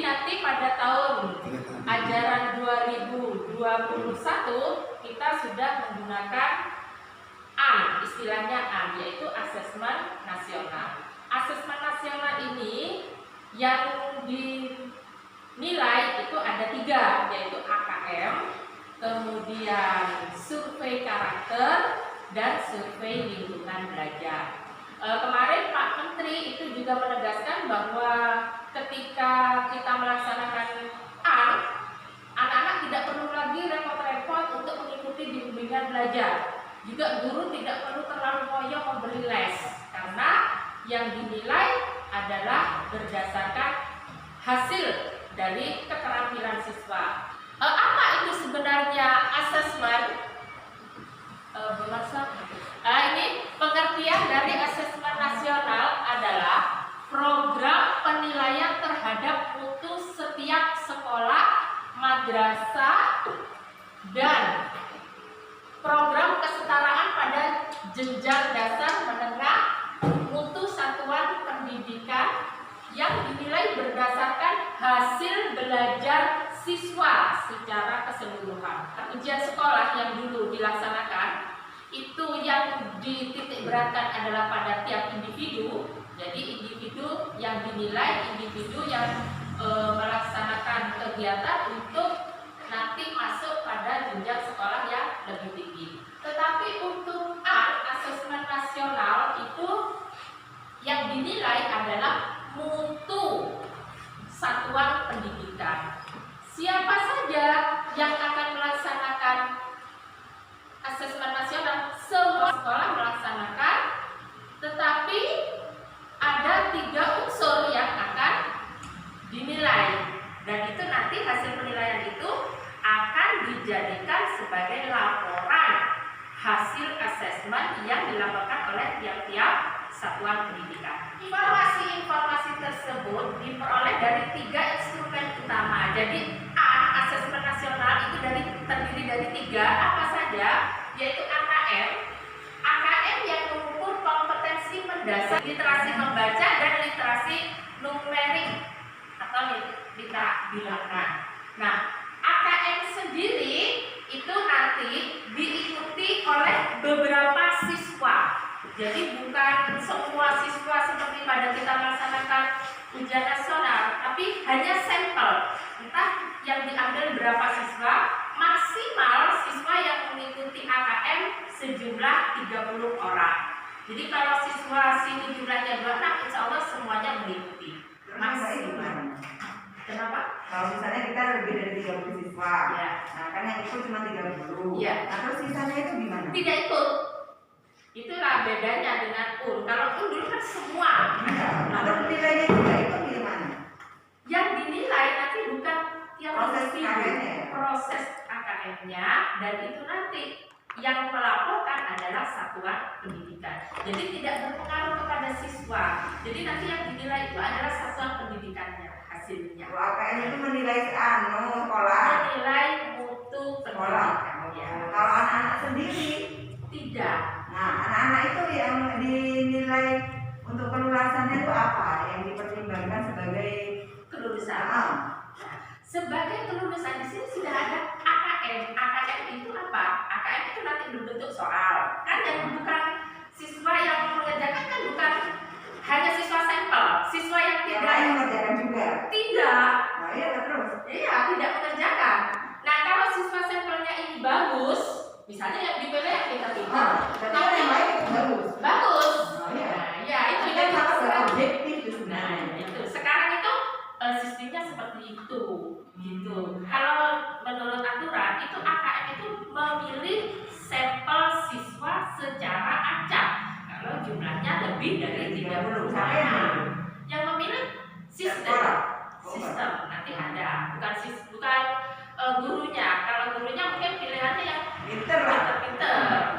nanti pada tahun ajaran 2021 kita sudah menggunakan AN, istilahnya AN, yaitu asesmen nasional. Asesmen nasional ini yang dinilai itu ada 3, yaitu AKM, kemudian survei karakter, dan survei lingkungan belajar. Kemarin Pak Menteri itu juga menegaskan bahwa ketika kita melaksanakan AN, anak-anak tidak perlu lagi repot-repot untuk mengikuti bimbingan belajar. Juga guru tidak perlu terlalu ngoyo memberi les, karena yang dinilai adalah berdasarkan hasil dari keterampilan siswa. Apa itu sebenarnya asesmen? Ini pengertian dari asesmen nasional adalah program penilaian terhadap mutu setiap sekolah, madrasah, dan program kesetaraan pada jenjang dasar menengah mutu satuan pendidikan yang dinilai berdasarkan hasil belajar siswa secara keseluruhan. Ujian sekolah yang dulu dilaksanakan itu yang dititik beratkan adalah pada tiap individu. Jadi individu yang dinilai, individu yang melaksanakan kegiatan untuk nanti masuk pada jenjang sekolah yang lebih tinggi. Tetapi untuk AN, asesmen nasional, itu yang dinilai adalah mutu satuan pendidikan. Siapa saja yang akan melaksanakan asesmen nasional? Semua sekolah melaksanakan, tetapi ada 3 unsur yang akan dinilai, dan itu nanti hasil penilaian itu akan dijadikan sebagai laporan hasil asesmen yang dilaporkan oleh tiap-tiap satuan pendidikan. Informasi-informasi tersebut diperoleh dari 3 instrumen utama. Jadi asesmen nasional itu terdiri dari 3, apa saja? Yaitu AKM. AKM yang mengukur kompetensi mendasar literasi membaca dan literasi numerik atau literasi bilangan. Nah, AKM sendiri itu nanti diikuti oleh beberapa siswa. Jadi bukan semua siswa seperti pada kita melaksanakan ujian nasional, tapi hanya sampel. Entah yang diambil berapa siswa, maksimal siswa yang mengikuti AKM sejumlah 30 orang. Jadi kalau siswa sini jumlahnya 26, insya Allah semuanya mengikuti. Maksimal. Kenapa? Kalau misalnya kita lebih dari 30 siswa, ya. Nah kan yang ikut cuma 30. Ya. Nah terus sisanya itu gimana? Tidak ikut. Itulah bedanya dengan UN. Kalau UN dulu kan semua. Nah terus nilainya juga ikut gimana? Yang dinilai nanti bukan yang proses AKM-nya, dan itu nanti yang melaporkan adalah satuan pendidikan. Jadi tidak berpengaruh kepada siswa. Jadi nanti yang dinilai itu adalah satuan pendidikannya, hasilnya. AKM itu menilai sekolah. Menilai mutu sekolah. Ya. Kalau anak-anak sendiri tidak. Nah, anak-anak itu yang dinilai untuk kelulusannya itu apa? Yang dipertimbangkan sebagai kelulusan. Sebagai kelulusan di sini sudah ada AKM. AKM itu apa? AKM itu nanti berbentuk soal. Kan yang bukan siswa yang mengerjakan kan bukan hanya siswa sampel, siswa yang tidak mengerjakan juga. Tidak. Nah, iya terus. Iya, tidak mengerjakan. Nah, kalau siswa sampelnya ini bagus, misalnya yang dipilih yang kita pilih. Tapi yang lain itu bagus. Bagus. Oh, iya. Nah, ya itu kan yang objektif itu. Nah, itu sekarang itu sistemnya seperti itu, gitu. Kalau menurut aturan itu AKM itu memilih sampel siswa secara acak. Kalau jumlahnya lebih dari 30 yang memilih sistem nanti ada, bukan gurunya. Kalau gurunya mungkin pilihannya yang pinter.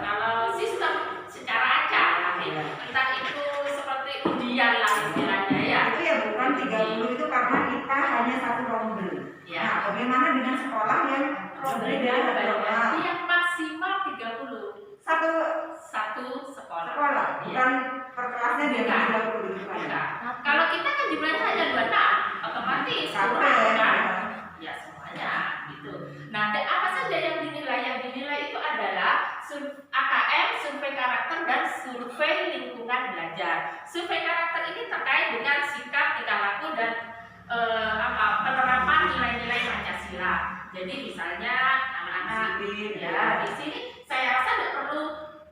Kalau sistem secara acak, entah itu seperti ujian lah istilahnya ya. Itu ya bukan 30 itu karena kita hanya satu rombel. Ya. Nah, bagaimana dengan sekolah yang rombelnya berarti yang maksimal 30. Satu sekolah. Bukan per kelasnya dia 30 itu kan. Kalau kita kan jumlahnya hanya 26, otomatis Capek kurang ya. kan? Ya semuanya gitu. Nah, apa saja yang dinilai? Yang dinilai itu adalah AKM, survei karakter, dan survei lingkungan belajar. Survei karakter ini terkait dengan sikap, tingkah laku, dan penerapan nilai-nilai Pancasila. Jadi misalnya anak-anak ya di sini saya rasa tidak perlu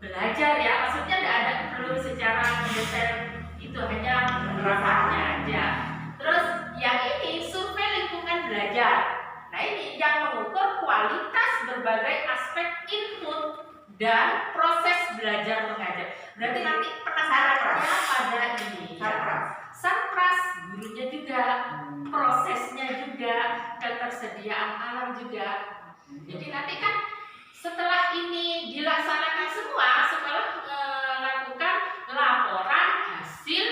belajar ya, maksudnya tidak ada perlu secara mendetail, itu hanya penerapannya aja. Terus yang ini survei lingkungan belajar. Nah ini yang mengukur kualitas berbagai aspek input dan proses belajar mengajar. Berarti nanti penekanannya pada ini. Sarpras, gurunya juga, prosesnya juga, ketersediaan alam juga. Jadi nanti kan setelah ini dilaksanakan semua, setelah melakukan laporan hasil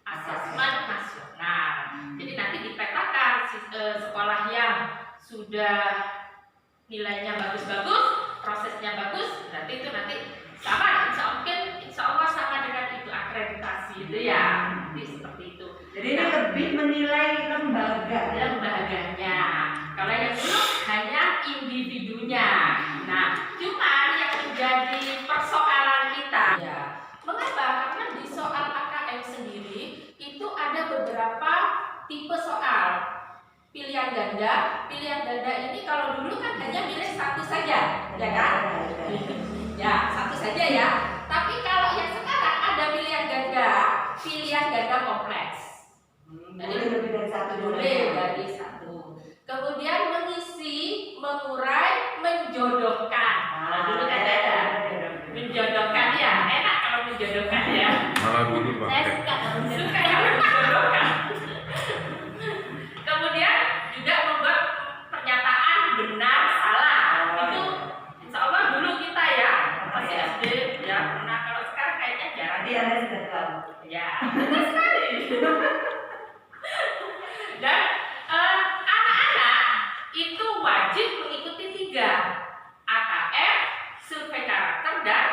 asesmen nasional. Jadi nanti dipetakan sekolah yang sudah nilainya bagus-bagus, prosesnya bagus, berarti itu nanti sama, insya Allah sama dengan itu akreditasi itu ya, nanti seperti itu. Jadi ini lebih menilai lembaganya. Kalau yang dulu hanya individunya. Nah, cuman yang menjadi persoalan kita ya, mengapa? Karena di soal AKM sendiri itu ada beberapa tipe soal. Pilihan ganda ini kalau dulu kan hanya milih satu saja, ya kan? Ya, satu saja ya. Tapi kalau yang sekarang ada pilihan ganda kompleks. Boleh lebih dari satu. Boleh dari satu. Kemudian mengisi, mengurai, menjodohkan. Nah, dulu kan ada menjodohkan ya, enak kalau menjodohkan ya. Malah dulu Saya suka yang menjodohkan. Kemudian juga membuat pernyataan benar salah. Itu insya Allah dulu kita ya masih SD ya. Nah kalau sekarang kayaknya jarang. Jadi Anda sudah tahu. Ya, betul sekali. Dan anak-anak itu wajib mengikuti 3 AKM, survei karakter, dan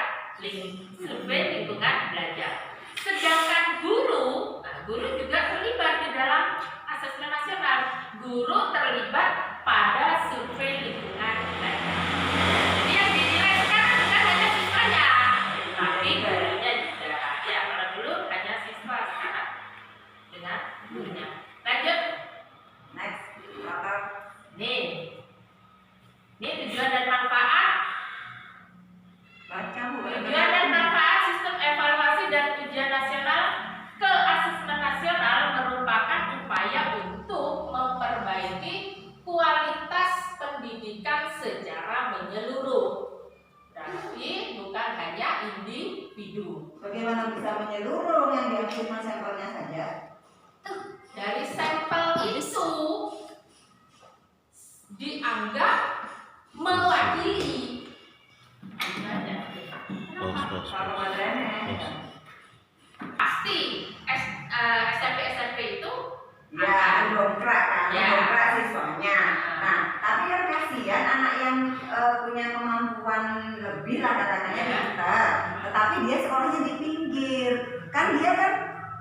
survei lingkungan belajar. Sedangkan guru juga terlibat di dalam asesmen nasional. Guru terlibat pada survei lingkungan belajar. Jadi yang dinilai sekarang bukan hanya siswanya, tapi gurunya juga. Ya kalau dulu hanya siswa, sekarang dengan gurunya. Lanjut. Next. Nih tujuan dan manfaat. Baca Bu. Tujuan dan manfaat sistem evaluasi dan ujian nasional ke asesmen nasional merupakan upaya untuk memperbaiki kualitas pendidikan secara menyeluruh. Berarti bukan hanya individu. Bagaimana bisa menyeluruh yang diambil cuma sampelnya saja? Dari sampel itu dianggap mewakili. Kalau adanya. Pasti SMP itu Ya, mendongkrak kan, Ya. mendongkrak siswanya. Nah, tapi kan kasihan anak yang punya kemampuan lebih lah katanya pintar, tetapi dia sekolahnya di pinggir, kan dia kan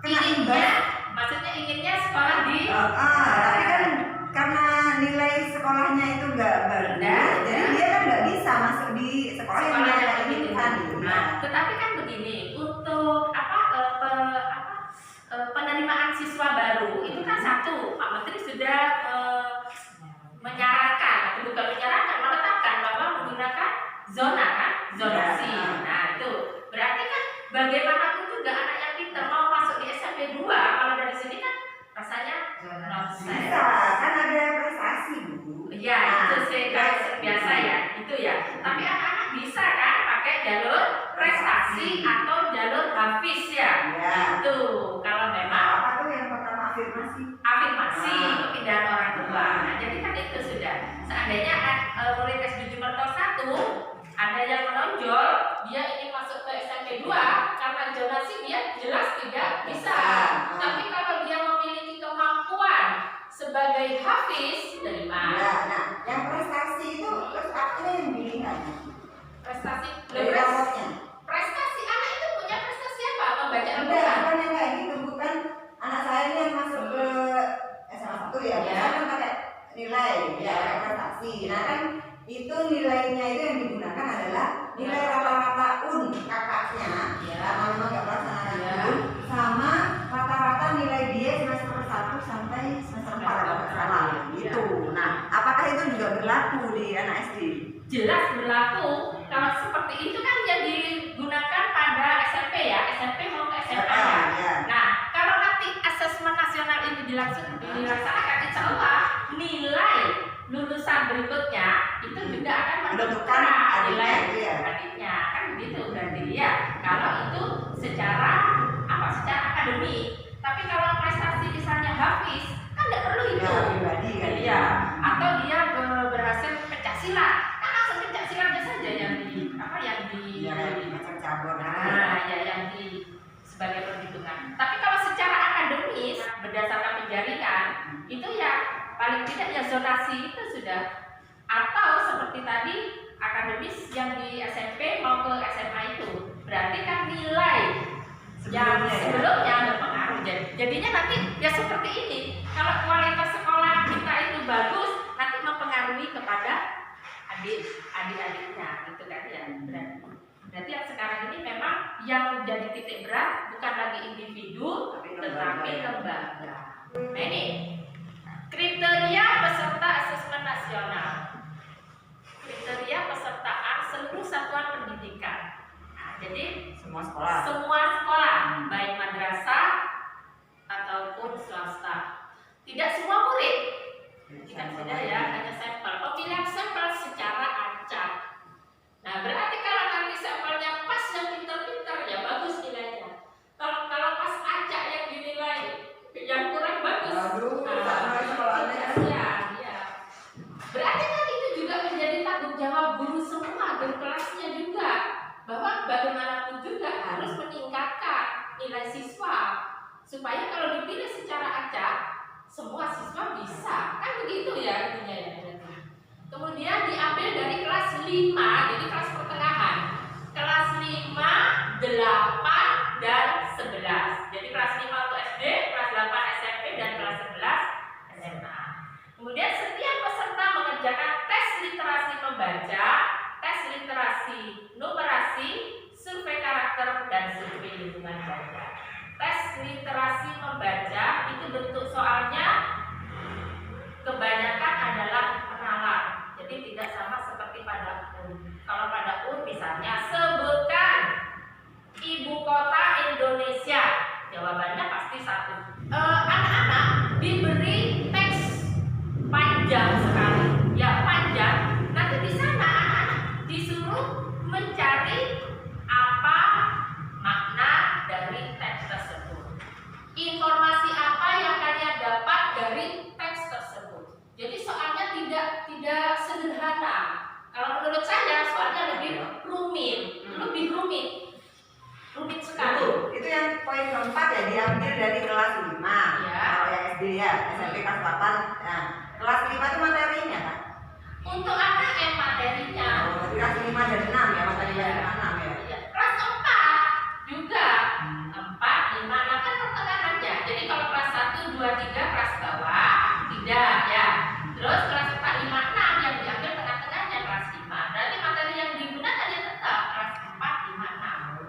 kena imbas. maksudnya inginnya sekolah di Tapi kan karena nilai sekolahnya itu nggak bagus, jadi dia kan nggak bisa masuk di sekolah yang dia inginkan. Nah, tetapi kan begini, untuk penerimaan siswa baru itu kan satu, Pak Menteri sudah menyarankan, atau bukan menyarankan, menetapkan bahwa menggunakan zona kan, zonasi. Nah itu berarti kan bagaimanapun juga anak yang pintar mau masuk di SMP 2, kalau dari sini kan rasanya Bisa, kan ada prestasi Bu. ya itu sih biasa ya, itu ya. Tapi anak-anak bisa kan pakai jalur prestasi atau jalur hafiz ya. Ya. Itu kalau memang Apa tuh yang pertama afirmasi? afirmasi kepindahan orang tua. Nah, jadi kan itu sudah. Seandainya murid SD Jumerto 1 ada yang menonjol, dia ingin masuk ke SMP 2 karena zonasi dia jelas tidak bisa. Tapi kalau dia memiliki kemampuan sebagai hafiz terima. Ya, nah, yang prestasi itu terus apa yang dilihat? Prestasi Prestasi anak itu punya prestasi apa? Membaca Enggak, Al-Quran. bukan yang kayak gitu, bukan anak saya ini yang masuk ke SMA 1 ya kan pakai nilai ya prestasi. Nah kan itu nilainya itu yang digunakan adalah nilai rata-rata kakaknya karena memang nggak melaksanakan sama rata-rata nilai dia semester 1 sampai semester 4 kalau nggak salah gitu. Nah apakah itu juga berlaku di anak SD? Jelas berlaku. Kalau seperti itu kan yang digunakan pada SMP ya, SMP mau ke SMA ya. Nah, kalau nanti asesmen nasional ini dilaksanakan, insya Allah nilai lulusan berikutnya itu juga akan menentukan nilai adiknya, kan begitu berarti ya. Kalau itu secara secara akademik. Tapi kalau prestasi misalnya hafiz, kan tidak perlu itu. Ya, pribadi kan. Iya. Atau dia berhasil pencak silat. Silatnya saja yang macam cabur. Ya yang sebagai perhitungan. Tapi kalau secara akademis berdasarkan penjaringan itu ya paling tidak ya zonasi itu sudah, atau seperti tadi akademis yang di SMP mau ke SMA itu berarti kan nilai yang sebelumnya berpengaruh. Jadinya nanti ya seperti ini. Kalau kualitas sekolah kita itu bagus, nanti mempengaruhi kepada adik-adiknya gitu kan ya. Berarti yang sekarang ini memang yang jadi titik berat bukan lagi individu tetapi lembaga. Nah ini kriteria peserta asesmen nasional, kriteria pesertaan seluruh satuan pendidikan. Nah, jadi semua sekolah baik madrasah ataupun swasta, tidak semua murid. Tidak saja ya, hanya sampel. Pemilihan sampel secara acak. Nah, berarti kalau nanti sampelnya pas yang pintar-pintar ya bagus nilainya. Kalau pas acak yang dinilai yang kurang bagus. Ya. Berarti kan itu juga menjadi tanggung jawab guru semua, guru kelasnya juga, bahwa bagaimanapun juga harus meningkatkan nilai siswa supaya kalau dipilih secara acak semua siswa bisa, kan begitu ya intinya ya. Kemudian diambil dari kelas 5, jadi kelas pertengahan, kelas 5, 8, dan 11. Jadi kelas 5 untuk SD, kelas 8 SMP, dan kelas 11 SMA. Kemudian setiap peserta mengerjakan tes literasi membaca, tes literasi numerasi, survei karakter, dan survei lingkungan belajar. Tes literasi membaca itu bentuk soalnya kebanyakan adalah penalar, jadi tidak sama seperti pada UN. Kalau pada UN misalnya sebutkan ibu kota Indonesia, jawabannya pasti satu. Anak-anak diberi teks panjang sekali, ya panjang. Nanti di sana anak-anak disuruh mencari apa makna dari teks tersebut. Informasi apa yang kalian dapat dari teks tersebut. Jadi soalnya tidak sederhana. Kalau menurut saya soalnya lebih rumit sekali. Itu yang poin keempat ya, diambil dari kelas 5. Ya. Kalau yang SD ya, SMP kelas 8. Nah, kelas 5 itu materinya kan? Untuk anak yang materinya. Kelas 5 dan 6 ya, materinya 6 ya. Kelas 4 juga. 4, 5, 6 kan pertengahannya. Jadi kalau kelas 1, 2, 3 kelas bawah, tidak ya. Terus kelas 4, 5, 6 yang diambil tengah-tengahnya kelas 5. Berarti materi yang digunakan ya tetap kelas 4, 5, 6.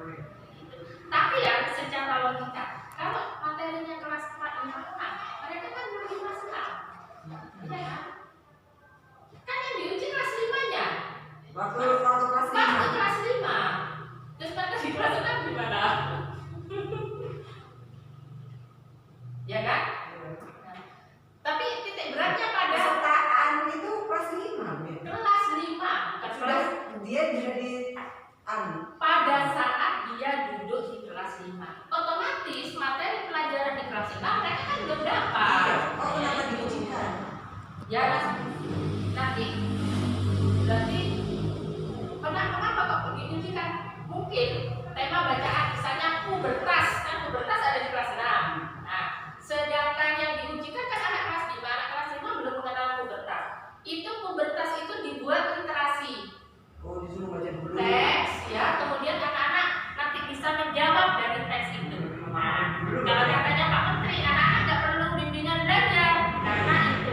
Gitu. Tapi ya secara logika, kalau materinya kelas 4, 5, 6, mereka kan belum kelas 6. Iya kan? Kan yang diuji kelas 5-nya. Waktu kelas 5. Waktu kelas 5. Terus pada di kelas 6 gimana? Ya kan? Tapi titik beratnya pada pesertaan itu kelas 5 ya. kelas 5, bukan Sudah kelas. dia jadi Pada saat dia duduk di kelas 5, otomatis materi pelajaran di kelas 5 mereka kan belum dapat. Oh, kenapa diujikan? Ya nanti berarti kenapa kok diujikan? Mungkin tema bacaan misalnya pubertas, kan pubertas ada di kelas 6. Nah, sedangkan yang diujikan kan anak kelas 5, anak kelas 5 belum mengenal pubertas. Itu pubertas itu dibuat literasi. Oh, disuruh baca dulu. Teks ya, kemudian anak-anak nanti bisa menjawab dari teks itu. Nah, kalau katanya Pak Menteri, anak-anak nggak perlu bimbingan belajar karena itu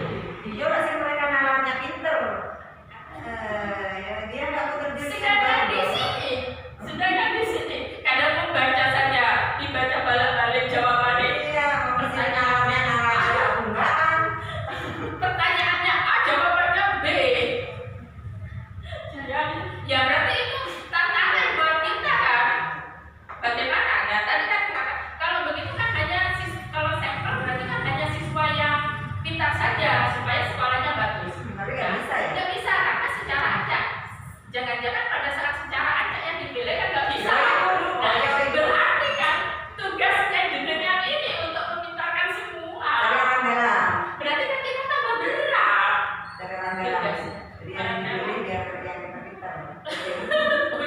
tugasnya. Jadi yang dibeli biar yang kita pintar. Oh,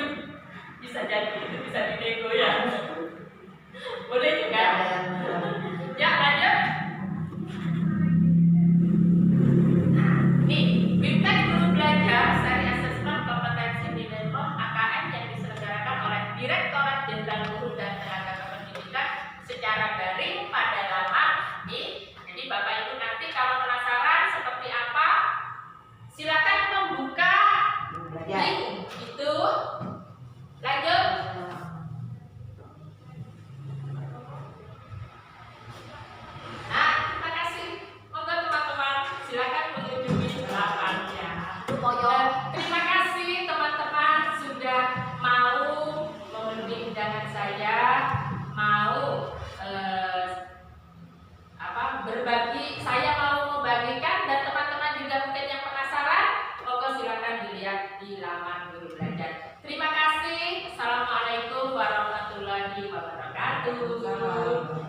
bisa jadi itu bisa dinego ya. Boleh juga. Ya, lanjut. Nih, Bimtek Guru Belajar seri asesmen kompetensi minimum AKM yang diselenggarakan oleh Direktorat Jenderal Guru dan Tenaga Kependidikan secara daring pada laman ini. Jadi Bapak Ibu nanti kalau penasaran seperti apa, silakan membuka link itu. Lanjut. Nah, terima kasih. Monggo teman-teman, silakan mengunjungi lapannya. Terima kasih teman-teman sudah mau memenuhi undangan saya, mau berbagi. Saya mau membagikan dan teman-teman juga mungkin yang penasaran, monggo silakan dilihat di laman Guru Belajar. Terima kasih. Assalamualaikum warahmatullahi wabarakatuh.